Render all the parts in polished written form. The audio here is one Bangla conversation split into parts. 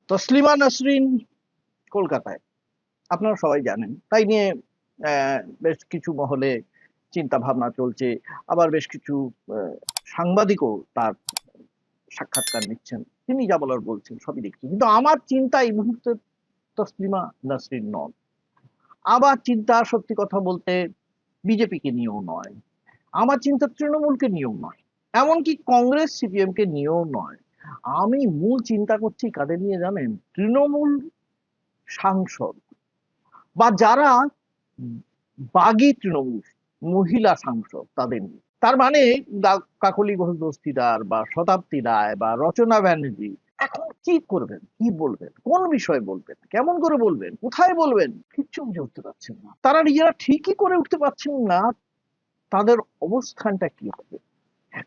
তসলিমা নাসরিন কলকাতায়, আপনারা সবাই জানেন। তাই নিয়ে বেশ কিছু মহলে চিন্তা ভাবনা চলছে। আবার বেশ কিছু সাংবাদিকও তার সাক্ষাৎকার নিচ্ছেন। তিনি যা বলার বলছেন সবই দেখছি। কিন্তু আমার চিন্তা এই মুহূর্তে তসলিমা নাসরিন নন। আবার চিন্তা সত্যি কথা বলতে বিজেপিকে নিয়েও নয়। আমার চিন্তা তৃণমূলকে নিয়েও নয়। এমনকি কংগ্রেস সিপিএম কে নিয়েও নয়। আমি মূল চিন্তা করছি কাদের নিয়ে জানেন? তৃণমূল সাংসদ বা যারা বাগী তৃণমূল মহিলা সাংসদ তাদের নিয়ে। তার মানে কাকলি ঘোষ দস্তিদার বা শতাব্দী রায় বা রচনা ব্যানার্জি এখন কি করবেন, কি বলবেন, কোন বিষয়ে বলবেন, কেমন করে বলবেন, কোথায় বলবেন, কিচ্ছু বুঝে উঠতে পারছেন না। তারা নিজেরা ঠিকই করে উঠতে পারছেন না তাদের অবস্থানটা কি হবে।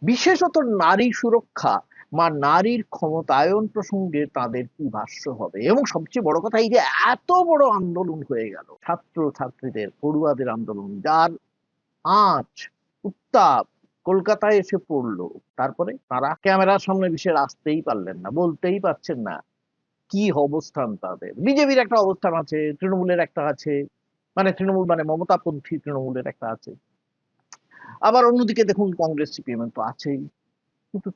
বিশেষত নারী সুরক্ষা বা নারীর ক্ষমতায়ন প্রসঙ্গে তাদের কি ভাষ্য হবে। এবং সবচেয়ে বড় কথা, এই যে এত বড় আন্দোলন হয়ে গেল, ছাত্র ছাত্রীদের পড়ুয়াদের আন্দোলন, যার আঁচ উত্তাপ কলকাতায় এসে পড়লো, তারপরে তারা ক্যামেরার সামনে বিশেষ আসতেই পারলেন না, বলতেই পারছেন না কি অবস্থান তাদের। বিজেপির একটা অবস্থান আছে, তৃণমূলের একটা আছে, মানে তৃণমূল মানে মমতাপন্থী তৃণমূলের একটা আছে। আবার অন্যদিকে দেখুন কংগ্রেস সিপিএম তো আছেই। কিন্তু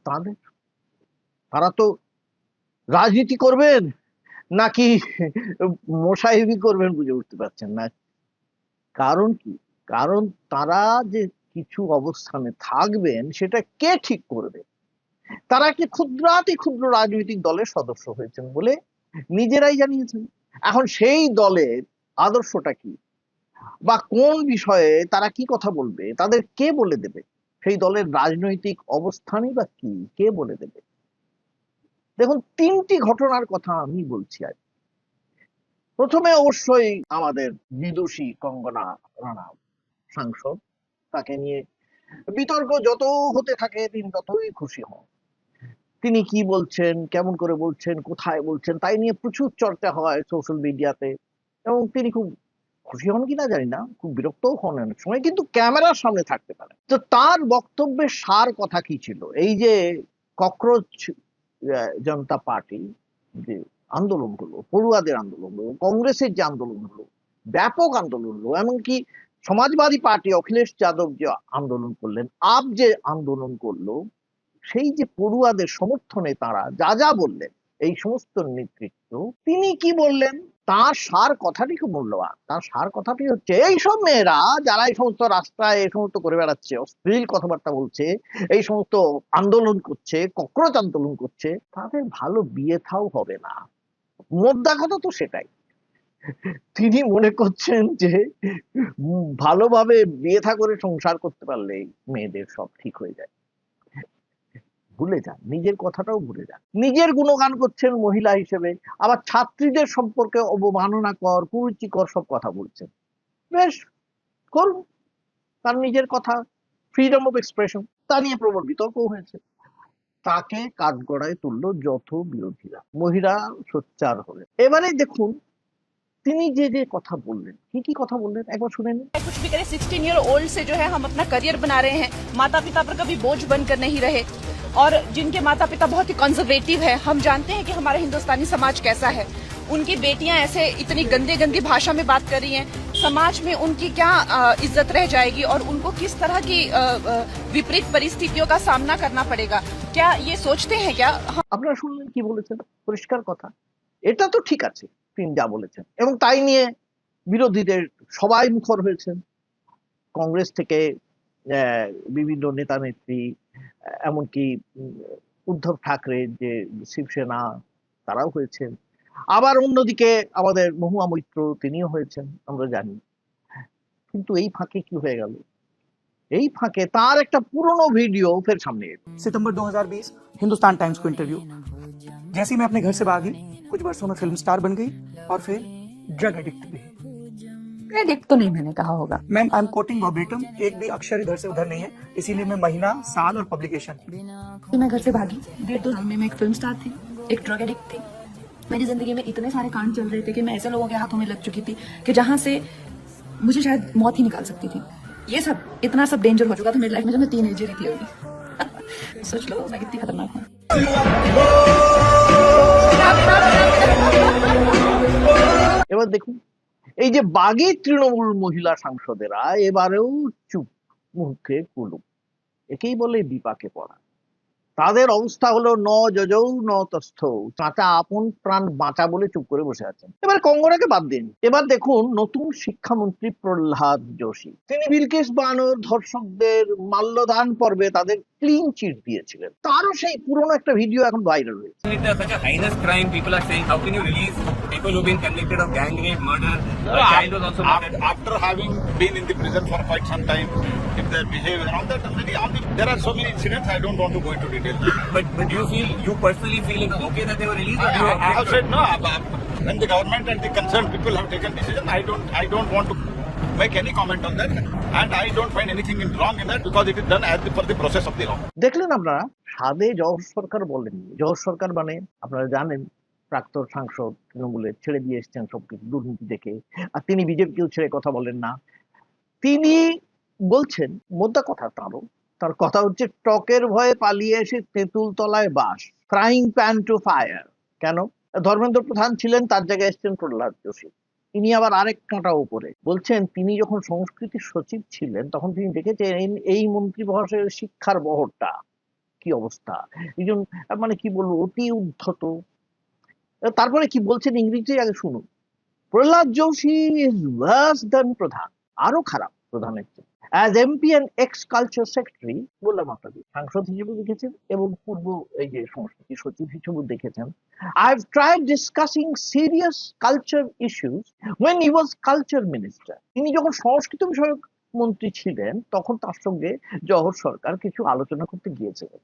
তারা তো রাজনীতি করবেন নাকি মোসাহেবি করবেন বুঝে উঠতে পারছেন না। কারণ কি? কারণ তারা যে কিছু অবস্থানে থাকবেন সেটা কে ঠিক করবে? তারা একটি ক্ষুদ্রাতি ক্ষুদ্র রাজনৈতিক দলের সদস্য হয়েছেন বলে নিজেরাই জানিয়েছেন। এখন সেই দলের আদর্শটা কি বা কোন বিষয়ে তারা কি কথা বলবে, তাদের কে বলে দেবে? সেই দলের রাজনৈতিক অবস্থানই বা কি, কে বলে দেবে? দেখুন, তিনটি ঘটনার কথা আমি বলছি আজ। প্রথমে অবশ্যই আমাদের বিদুষী কঙ্গনা রানাউত সাংসদ, তাকে নিয়ে বিতর্ক যত হতে থাকে তিনি ততই খুশি হন। তিনি কি বলছেন, কেমন করে বলছেন, কোথায় বলছেন, তাই নিয়ে প্রচুর চর্চা হয় সোশ্যাল মিডিয়াতে। এবং তিনি খুব খুশি হন কিনা জানি না, খুব বিরক্তও হন অনেক সময়, কিন্তু ক্যামেরার সামনে থাকতে পারে। তো তার বক্তব্যের সার কথা কি ছিল? এই যে ককরোচ জনতা পার্টি যে আন্দোলন হলো, পড়ুয়াদের আন্দোলন হলো, কংগ্রেসের যে আন্দোলন হলো, ব্যাপক আন্দোলন হলো, এমনকি সমাজবাদী পার্টি অখিলেশ যাদব যে আন্দোলন করলেন, আপ যে আন্দোলন করলো, সেই যে পড়ুয়াদের সমর্থনে তারা যা যা বললেন, এই সমস্ত নেতৃত্ব তিনি কি বললেন, তার সার কথাটি খুব মূল্যবান। তার সার কথাটি হচ্ছে, এই সব মেয়েরা যারা এই সমস্ত রাস্তায় এই সমস্ত করে বেড়াচ্ছে, অশ্লীল কথাবার্তা বলছে, এই সমস্ত আন্দোলন করছে, ককরোচ আন্দোলন করছে, তাদের ভালো বিয়ে থাও হবে না। মোদ্দা কথা তো সেটাই। তিনি মনে করছেন যে ভালোভাবে বিয়ে থা করে সংসার করতে পারলেই মেয়েদের সব ঠিক হয়ে যায়। ভুলে যান, নিজের কথাটাও ভুলে যান। নিজের গুণগান করছেন মহিলা হিসেবে, আবার ছাত্রীদের সম্পর্কে অবমাননাকর কুরুচিকর সব কথা বলছেন। বেশ, করুন, তার নিজের কথা, ফ্রিডম অফ এক্সপ্রেশন। তা নিয়ে প্রবল বিতর্ক হয়েছে। তাকে কাঠগড়ায় তুললো যত বিরোধীরা, মহিলা সোচ্চার হলেন। এবারে দেখুন তিনি যে যে কথা বললেন, কি কি কথা বললেন একবার শুনে নিন। कुछ भी करें 16-year-old से जो है हम अपना करियर बना रहे हैं, माता पिता पर कभी बोझ बनकर नहीं रहे। और जिनके माता पिता बहुत ही कंजर्वेटिव है, हम जानते हैं कि हमारा हिंदुस्तानी समाज कैसा है। उनकी बेटियां ऐसे इतनी गंदी गंदी भाषा में बात कर रही हैं, समाज में उनकी क्या इज्जत रह जाएगी और उनको किस तरह की विपरीत परिस्थितियों का सामना करना पड़ेगा। क्या ये सोचते हैं क्या? আপনারা শুনলেন কি বলেছেন, পরিষ্কার কথা। এটা তো ঠিক আছে তিনি যা বলেছেন, এবং তাই নিয়ে বিরোধীদের সবাই মুখর হয়েছেন। কংগ্রেস থেকে বিভিন্ন নেতা নেত্রী, এমনকি উদ্ধব ঠাকরে যে শিবসেনা, তারাও হয়েছেন। আবার অন্যদিকে আমাদের মহুয়া মৈত্র, তিনিও হয়েছেন, আমরা জানি। কিন্তু এই ফাঁকে কি হয়ে গেল? এই ফাঁকে তার একটা পুরনো ভিডিও ফের সামনে এলো। सितंबर 2020 हिंदुस्तान टाइम्स को इंटरव्यू। जैसे ही मैं अपने घर से भागी, कुछ वर्षों में फिल्म स्टार बन गई और फिर ड्रग एडिक्ट भी। एडिक्ट तो नहीं मैंने कहा होगा। Ma'am, I am quoting verbatim, एक भी अक्षर इधर से उधर नहीं है, इसीलिए मैं महीना, साल और पब्लिकेशन। मैं घर से भागी, 1.5-2 साल में मैं एक फिल्म स्टार थी, एक ड्रग एडिक्ट थी। मेरी जिंदगी में इतने सारे कांड चल रहे थे कि मैं ऐसे लोगों के हाथों में लग चुकी थी कि जहां से मुझे शायद मौत ही निकाल सकती थी। ये सब इतना सब डेंजर हो चुका था मेरी लाइफ में जब मैं टीनेजर ही थी अभी। सोच लो मैं कितनी खतरनाक हूँ। এবার দেখুন এই যে বাগী তৃণমূল মহিলা সাংসদেরা এবারেও চুপ, মুখে কুলুপ, একেই বলে বিপাকে পড়া। তাদের অবস্থা হলো ন যজৌ ন তস্থৌ, চাচা আপন প্রাণ বাঁচা বলে চুপ করে বসে আছেন। এবার কঙ্গনাকে বাদ দিন, এবার দেখুন নতুন শিক্ষামন্ত্রী প্রহ্লাদ যোশী, তিনি বিলকিস বানোর ধর্ষকদের মাল্যদান পর্বে তাদের ক্লিন চিট দিয়েছিলেন, তারও সেই পুরনো একটা ভিডিও এখন ভাইরাল হয়েছে। It's such a heinous crime. People are saying, how can you release people who've been convicted of gang rape, murder? A child was also murdered. After having been in the prison for quite some time, if their behavior and all that, there are so many incidents. I don't want to go into detail. But do you personally feel it's okay that they were released? Or do you I have said no. When the government and the concerned people have taken decision, I don't want to make any comment on that, and I don't find anything wrong in that because it is done as per the process of the law. দেখলেন আপনারা, সাদে জহর সরকার বলেননি। জহর সরকার মানে আপনারা জানেন প্রাক্তন সাংসদ, তৃণমূলের, ছেড়ে দিয়ে এসছেন সবকিছু দুর্নীতি দেখে, আর তিনি বিজেপিকেও ছেড়ে কথা বলেন না। তিনি বলছেন, মোদ্দা কথা তাঁরও, তার কথা হচ্ছে টকের ভয়ে পালিয়ে এসে তেঁতুল তলায় বাস, ফ্রাইং প্যান টু ফায়ার। কেন? ধর্মেন্দ্র প্রধান ছিলেন, তার জায়গায় এসছেন প্রহ্লাদ যোশী। তিনি আবার আরেক কাঁটা উপরে বলছেন, তিনি যখন সংস্কৃতি সচিব ছিলেন তখন তিনি দেখেছেন এই মন্ত্রী মহাশয়ের শিক্ষার বহরটা কি অবস্থা, একজন মানে কি বলবো অতি উদ্ধত। তারপরে কি বলছেন ইংরেজি আগে শুনুন। Prahlad Joshi is Wars than প্রধান, আরো খারাপ প্রধানের চেয়ে। As MP and x culture secretary, বললাম আপনাদের, সাংসদ হিসেবে দেখেছেন এবং পূর্ব এই যে সংস্কৃতি সচিব হিসেবে দেখেছেন। I've tried discussing serious culture issues when he was culture minister. তিনি যখন সংস্কৃতি বিষয়ক মন্ত্রী ছিলেন তখন তার সঙ্গে জহর সরকার কিছু আলোচনা করতে গিয়েছিলেন।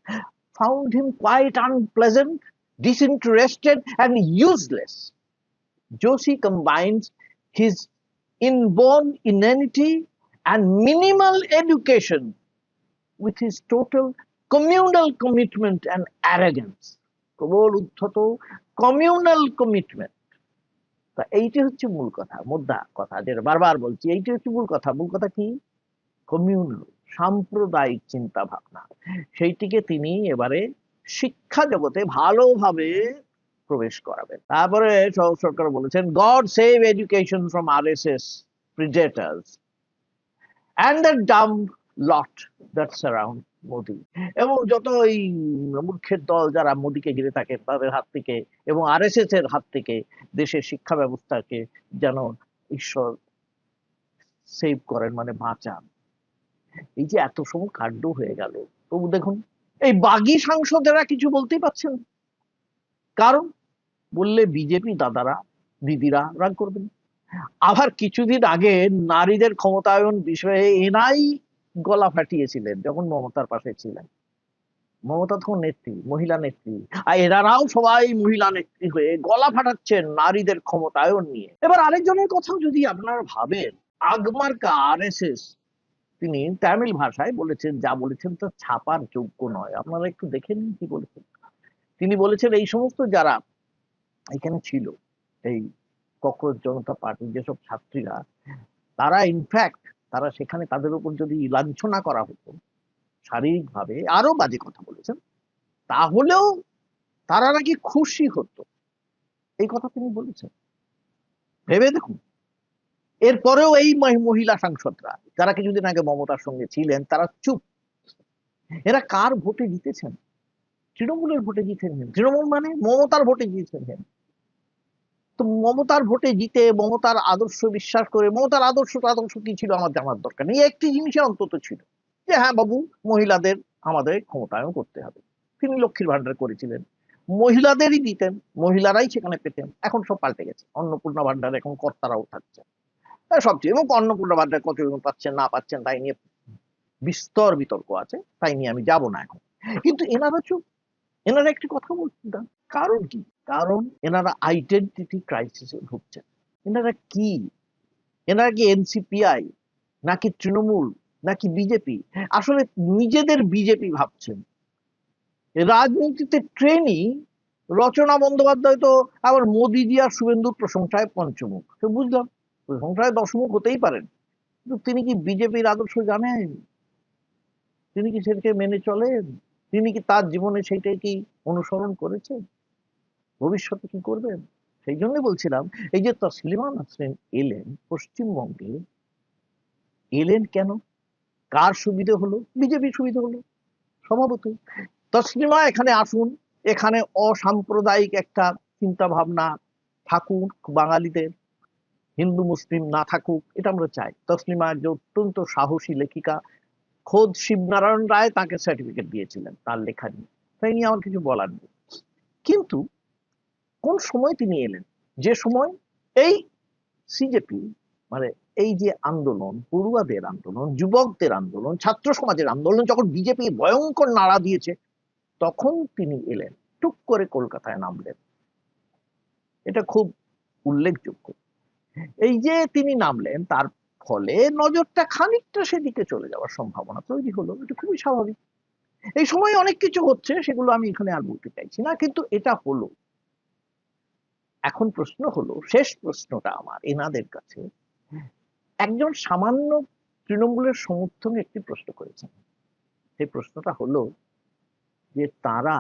Found him quite unpleasant, disinterested and useless. Joshi combines his inborn inanity and minimal education with his total communal commitment and arrogance. প্রবল উদ্ধত কমিউনাল কমিটমেন্ট। তা এইটি হচ্ছে মূল কথা, মুদ্রা কথা, যেটা বারবার বলছি, এইটি হচ্ছে মূল কথা। মূল কথা কি? কমিউনাল, সাম্প্রদায়িক চিন্তা ভাবনা। সেইটিকে তিনি এবারে শিক্ষা জগতে ভালোভাবে প্রবেশ করাবেন। তারপরে সরকার বলেছেন, God save education from RSS predators and the dumb lot that surround Modi, এবং যত এই মূর্খের দল যারা মোদিকে ঘিরে থাকেন তাদের হাত থেকে এবং আরএসএস এর হাত থেকে দেশের শিক্ষা ব্যবস্থাকে যেন ঈশ্বর সেভ করেন, মানে বাঁচান। এই যে এত সময় কাণ্ড হয়ে গেল, তবু দেখুন এই বাগী সাংসদেরা কিছু বলতেই পারছেন না। কারণ বললে বিজেপি দাদারা দিদিরা রাগ করবেন। আবার কিছুদিন আগে নারীদের ক্ষমতায়ন বিষয়ে এনাই গলা ফাটিয়েছিলেন যখন মমতার পাশে ছিলেন। মমতা তখন নেত্রী, মহিলা নেত্রী, আর এনারাও সবাই মহিলা নেত্রী হয়ে গলা ফাটাচ্ছেন নারীদের ক্ষমতায়ন নিয়ে। এবার আরেকজনের কথাও যদি আপনারা ভাবেন, আগমার্কা আরএসএস, তিনি তামিল ভাষায় বলেছেন, যা বলেছেন তা ছাপার যোগ্য নয়। আপনারা একটু দেখে নিন কি বলেছেন। তিনি বলেছেন, এই সমস্ত যারা এখানে ছিল, এই ককরোচ জনতা পার্টির যেসব ছাত্রীরা, তারা ইনফ্যাক্ট তারা সেখানে তাদের উপর যদি লাঞ্ছনা করা হতো শারীরিকভাবে, আরো বাজে কথা বলেছেন, তাহলেও তারা নাকি খুশি হতো। এই কথা তিনি বলেছেন, ভেবে দেখুন। এরপরেও এই মহিলা সাংসদরা যারা কিছুদিন আগে মমতার সঙ্গে ছিলেন তারা চুপ। এরা কার ভোটে জিতেছেন? তৃণমূলের ভোটে জিতেছেন। তৃণমূল মানে মমতার ভোটে জিতেছেন। তো মমতার ভোটে জিতে, মমতার আদর্শ বিশ্বাস করে, মমতার আদর্শ কি ছিল আমার জানার দরকার নেই, একটি জিনিসের অন্তত ছিল যে হ্যাঁ বাবু, মহিলাদের আমাদের ক্ষমতায়ন করতে হবে। তিনি লক্ষ্মীর ভান্ডার করেছিলেন, মহিলাদেরই দিতেন, মহিলারাই সেখানে পেতেন। এখন সব পাল্টে গেছে, অন্নপূর্ণা ভান্ডার এখন কর্তারাও থাকছে সবচেয়ে, এবং অন্নপূর্ণা ভান্ডার কত পাচ্ছেন না পাচ্ছেন তাই নিয়ে বিস্তর বিতর্ক আছে, তাই নিয়ে আমি যাব না এখন। কিন্তু এনারা চুপ, এনারা একটি কথা বলছেন না। কারণ কি? কারণ এনারা আইডেন্টিটি ক্রাইসিসে ভুগছেন। এনারা কি? এনারা কি এনসিপিআই নাকি তৃণমূল নাকি বিজেপি? আসলে নিজেদের বিজেপি ভাবছেন। রাজনীতিতে ট্রেনি রচনা বন্দ্যোপাধ্যায় তো আবার মোদিজি আর শুভেন্দুর প্রশংসায় পঞ্চমুখ। তো বুঝলাম, প্রশংসায় দশমুখ হতেই পারেন, কিন্তু তিনি কি বিজেপির আদর্শ জানেন? তিনি কি সেটাকে মেনে চলেন? তিনি কি তার জীবনে সেইটাই কি অনুসরণ করেছেন? ভবিষ্যতে কি করবেন? সেই জন্য বলছিলাম, এই যে তসলিমা নাসরিন এলেন পশ্চিমবঙ্গে, এলেন কেন? কার সুবিধে হলো? বিজেপি সুবিধে হলো স্বভাবতই। তসলিমা এখানে আসুন, এখানে অসাম্প্রদায়িক একটা চিন্তা ভাবনা থাকুক বাঙালিদের, হিন্দু মুসলিম না থাকুক, এটা আমরা চাই। তসলিমা যে অত্যন্ত সাহসী লেখিকা, খোদ শিবনারায়ণ রায় তাকে সার্টিফিকেট দিয়েছিলেন তার লেখা নিয়ে, তাই নিয়ে আমার কিছু বলার নেই। কিন্তু কোন সময় তিনি এলেন? যে সময় এই সিজেপি, মানে এই যে আন্দোলন, পড়ুয়াদের আন্দোলন, যুবকদের আন্দোলন, ছাত্র সমাজের আন্দোলন যখন বিজেপি ভয়ঙ্কর নাড়া দিয়েছে, তখন তিনি এলেন, টুক করে কলকাতায় নামলেন। এটা খুব উল্লেখযোগ্য। এই যে তিনি নামলেন, তার ফলে নজরটা খানিকটা সেদিকে চলে যাওয়ার সম্ভাবনা তৈরি হলো। এটা খুবই স্বাভাবিক। এই সময় অনেক কিছু হচ্ছে, সেগুলো আমি এখানে আর বলতে চাইছি না, কিন্তু এটা হলো। এখন প্রশ্ন হলো, শেষ প্রশ্নটা আমার এনাদের কাছে, একজন সামান্য তৃণমূলের সমর্থনে একটি প্রশ্ন করেছেন। সেই প্রশ্নটা হলো যে তারা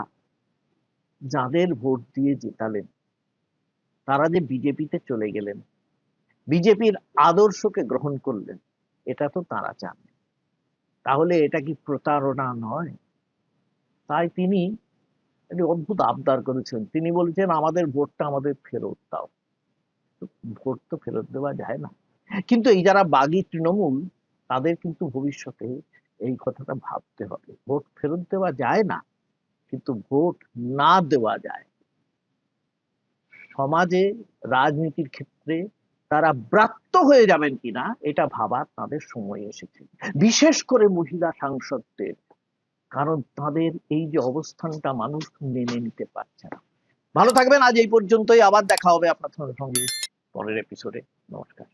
যাদের ভোট দিয়ে জেতালেন, তারা যে বিজেপিতে চলে গেলেন, বিজেপির আদর্শকে গ্রহণ করলেন, এটা তো তারা চান। তাহলে এটা কি প্রতারণা নয়? তাই তিনি একটি অদ্ভুত আবদার করেছেন। তিনি বলছেন, আমাদের ভোটটা আমাদের ফেরত দাও। ভোট তো ফেরত দেওয়া যায় না। কিন্তু এই যারা বাগী তৃণমূল, তাদের কিন্তু ভবিষ্যতে এই কথাটা ভাবতে হবে। ভোট ফেরত দেওয়া যায় না, কিন্তু ভোট না দেওয়া যায়। সমাজে, রাজনীতির ক্ষেত্রে তারা ব্রাত্য হয়ে যাবেন কিনা, এটা ভাবার তাদের সময় এসেছে, বিশেষ করে মহিলা সাংসদদের। কারণ তাদের এই যে অবস্থানটা মানুষ মেনে নিতে পারছে না। ভালো থাকবেন, আজ এই পর্যন্তই। আবার দেখা হবে আপনার সঙ্গে পরের এপিসোডে। নমস্কার।